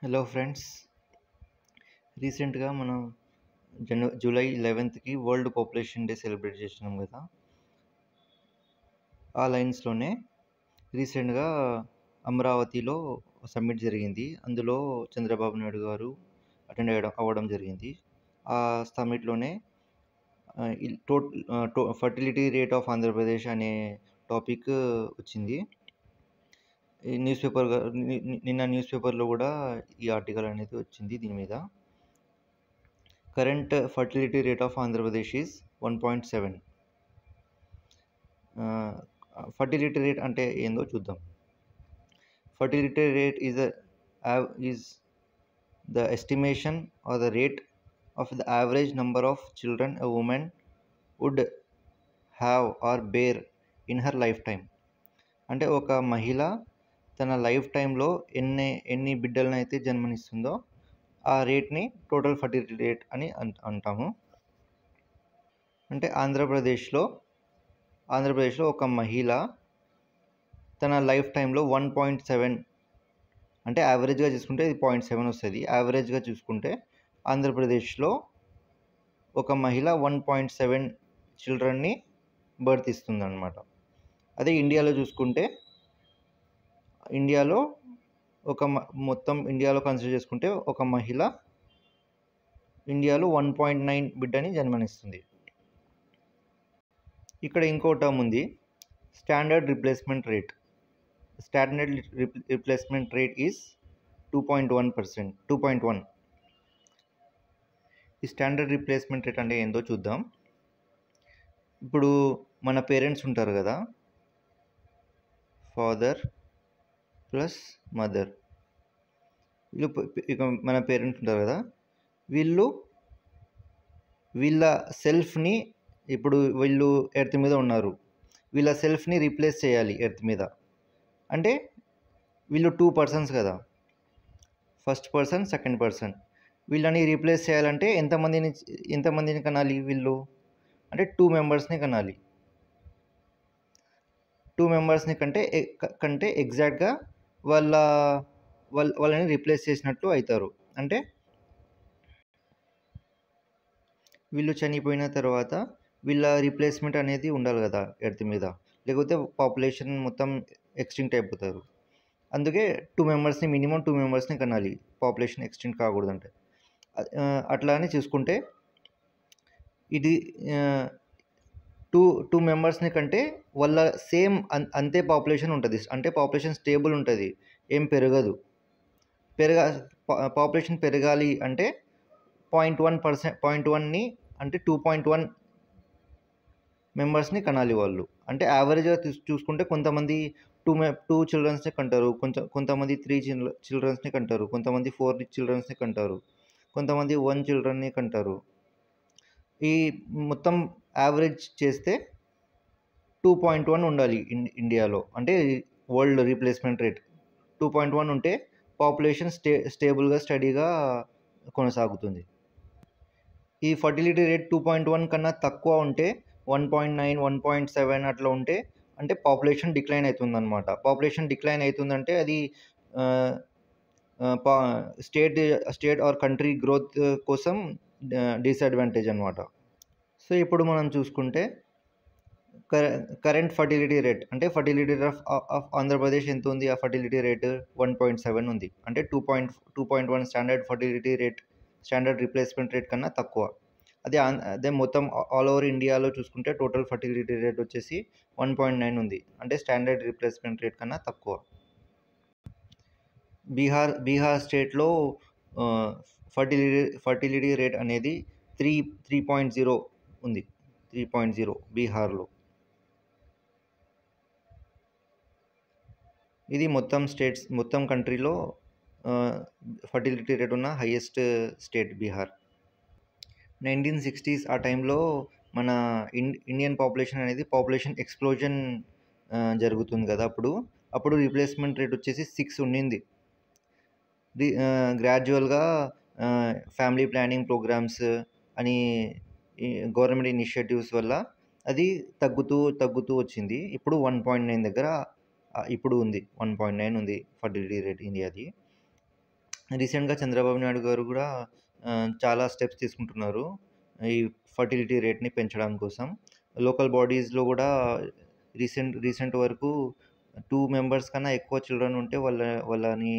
Hello friends. రీసెంట్గా మనం July 11కి వరల్డ్ పాపులేషన్ డే సెలబ్రేట్ చేసినాం కదా. ఆ లైన్స్లోనే రీసెంట్గా అమరావతిలో సమ్మిట్ జరిగింది. అందులో చంద్రబాబు నాయుడు గారు అటెండ్ అవ్వడం జరిగింది. ఆ సమ్మిట్లోనే ఫర్టిలిటీ రేట్ ఆఫ్ ఆంధ్రప్రదేశ్ అనే టాపిక్ వచ్చింది. ఈ నిన్న న్యూస్ పేపర్లో కూడా ఈ ఆర్టికల్ అనేది వచ్చింది దీని మీద. Current fertility rate of Andhra Pradesh is 1.7. Fertility rate అంటే ఏందో చూద్దాం. Fertility rate is the estimation or the rate of the average number of children a woman would have or bear in her lifetime. అంటే ఒక మహిళ తన life టైంలో ఎన్ని బిడ్డలను అయితే జన్మనిస్తుందో ఆ రేట్ని టోటల్ ఫర్టిలిటీ రేట్ అని అంటాము. అంటే ఆంధ్రప్రదేశ్లో ఒక మహిళ తన లైఫ్ టైంలో 1.7, అంటే యావరేజ్గా చూసుకుంటే ఇది 0.7 వస్తుంది. యావరేజ్గా చూసుకుంటే ఆంధ్రప్రదేశ్లో ఒక మహిళ 1.7 చిల్డ్రన్ని బర్త్ ఇస్తుంది అన్నమాట. అదే ఇండియాలో చూసుకుంటే మొత్తం ఇండియాలో కన్సిడర్ చేసుకుంటే ఒక మహిళ ఇండియాలో 1.9 బిడ్డని జన్మనిస్తుంది. ఇక్కడ ఇంకో టర్మ్ ఉంది, standard replacement rate. Standard replacement rate is 2.1%. 2.1. ఈ స్టాండర్డ్ రిప్లేస్మెంట్ రేట్ అంటే ఏందో చూద్దాం. ఇప్పుడు మన పేరెంట్స్ ఉంటారు కదా, ఫాదర్ ప్లస్ మదర్, ఇక మన పేరెంట్స్ ఉంటారు కదా, వీళ్ళ సెల్ఫ్ని, ఇప్పుడు వీళ్ళు ఎర్త్ మీద ఉన్నారు, వీళ్ళ సెల్ఫ్ని రీప్లేస్ చేయాలి ఎర్త్ మీద. అంటే వీళ్ళు 2 పర్సన్స్ కదా, ఫస్ట్ పర్సన్ సెకండ్ పర్సన్. వీళ్ళని రీప్లేస్ చేయాలంటే ఎంతమందిని కనాలి వీళ్ళు? అంటే 2 మెంబర్స్ని కనాలి. 2 మెంబర్స్ని కంటే ఎగ్జాక్ట్గా వాళ్ళని రీప్లేస్ చేసినట్లు అవుతారు. అంటే వీళ్ళు చనిపోయిన తర్వాత వీళ్ళ రీప్లేస్మెంట్ అనేది ఉండాలి కదా ఎర్త్ మీద, లేకపోతే పాపులేషన్ మొత్తం ఎక్స్టింక్ట్ అయిపోతారు. అందుకే మినిమం 2 మెంబర్స్ని కనాలి, పాపులేషన్ ఎక్స్టింక్ట్ కాకూడదంటే. అట్లా అని చూసుకుంటే ఇది టూ మెంబర్స్ని కంటే వాళ్ళ సేమ్ అంతే పాపులేషన్ ఉంటుంది. అంటే పాపులేషన్ స్టేబుల్ ఉంటుంది, ఏం పెరగదు. పాపులేషన్ పెరగాలి అంటే 0.1ని అంటే 2.1 మెంబర్స్ని కనాలి వాళ్ళు. అంటే యావరేజ్గా చూసుకుంటే కొంతమంది 2 చిల్డ్రన్స్ని కంటారు, కొంతమంది 3 చిల్డ్రన్స్ని కంటారు, కొంతమంది 4 చిల్డ్రన్స్ని కంటారు, కొంతమంది 1 చిల్డ్రన్ని కంటారు. ఈ మొత్తం యావరేజ్ చేస్తే 2.1 ఉండాలి ఇండియాలో. అంటే వరల్డ్ రీప్లేస్మెంట్ రేట్ 2.1 ఉంటే పాపులేషన్ స్టేబుల్గా స్టడీగా కొనసాగుతుంది. ఈ ఫర్టిలిటీ రేట్ 2.1 కన్నా తక్కువ ఉంటే 1.9, 1.7 అట్లా ఉంటే అంటే పాపులేషన్ డిక్లైన్ అవుతుందన్నమాట. పాపులేషన్ డిక్లైన్ అవుతుందంటే అది స్టేట్ ఆర్ కంట్రీ గ్రోత్ కోసం డిసడ్వాంటేజ్ అనమాట. సో ఇప్పుడు మనం చూసుకుంటే కరెంట్ ఫర్టిలిటీ రేట్, అంటే ఫర్టిలిటీ రేట్ ఆఫ్ ఆంధ్రప్రదేశ్ ఎంత ఉంది? ఆ ఫర్టిలిటీ రేట్ 1.7 ఉంది. అంటే 2.1 standard fertility rate, standard replacement rate కన్నా తక్కువ. అదే మొత్తం ఆల్ ఓవర్ ఇండియాలో చూసుకుంటే టోటల్ ఫర్టిలిటీ రేట్ వచ్చేసి 1.9 ఉంది. అంటే స్టాండర్డ్ రిప్లేస్మెంట్ రేట్ కన్నా తక్కువ. బీహార్ స్టేట్లో ఫర్టిలిటీ రేట్ అనేది 3.0 ఉంది. 3.0 బీహార్లో. ఇది మొత్తం కంట్రీలో ఫర్టిలిటీ రేట్ ఉన్న హైయెస్ట్ స్టేట్ బీహార్. 1960s ఆ టైంలో మన ఇండియన్ పాపులేషన్ అనేది పాపులేషన్ ఎక్స్ప్లోజన్ జరుగుతుంది కదా. అప్పుడు రీప్లేస్మెంట్ రేట్ వచ్చేసి 6 ఉండింది. గ్రాడ్యువల్గా ఫ్యామిలీ ప్లానింగ్ ప్రోగ్రామ్స్ అని గవర్నమెంట్ ఇనిషియేటివ్స్ వల్ల అది తగ్గుతూ వచ్చింది. ఇప్పుడు 1.9 దగ్గర ఇప్పుడు ఉంది. 1.9 ఉంది ఫర్టిలిటీ రేట్ ఇండియాది. రీసెంట్‌గా చంద్రబాబు నాయుడు గారు గూడా చాలా స్టెప్స్ తీసుకుంటున్నారు. ఈ ఫర్టిలిటీ రేట్‌ని పెంచడం కోసం. లోకల్ బాడీస్‌లో గూడా రీసెంట్ వరకు 2 మెంబర్స్ కన్నా ఎక్కువ చిల్డ్రన్ ఉంటే వాళ్ళని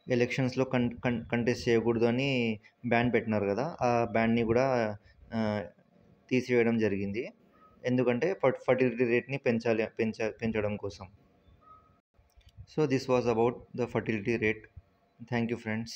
ఎలక్షన్స్‌లో కంటెస్ట్ చేయకూడదు అని బ్యాన్ పెట్టినారు గదా! ఆ బ్యాన్‌ని గూడా ఆహ్, తీసివేయడం జరిగింది. ఎందుకంటే ఫర్టిలిటీ రేట్‌ని పెంచడం కోసం. So this was about the fertility rate. Thank you, friends.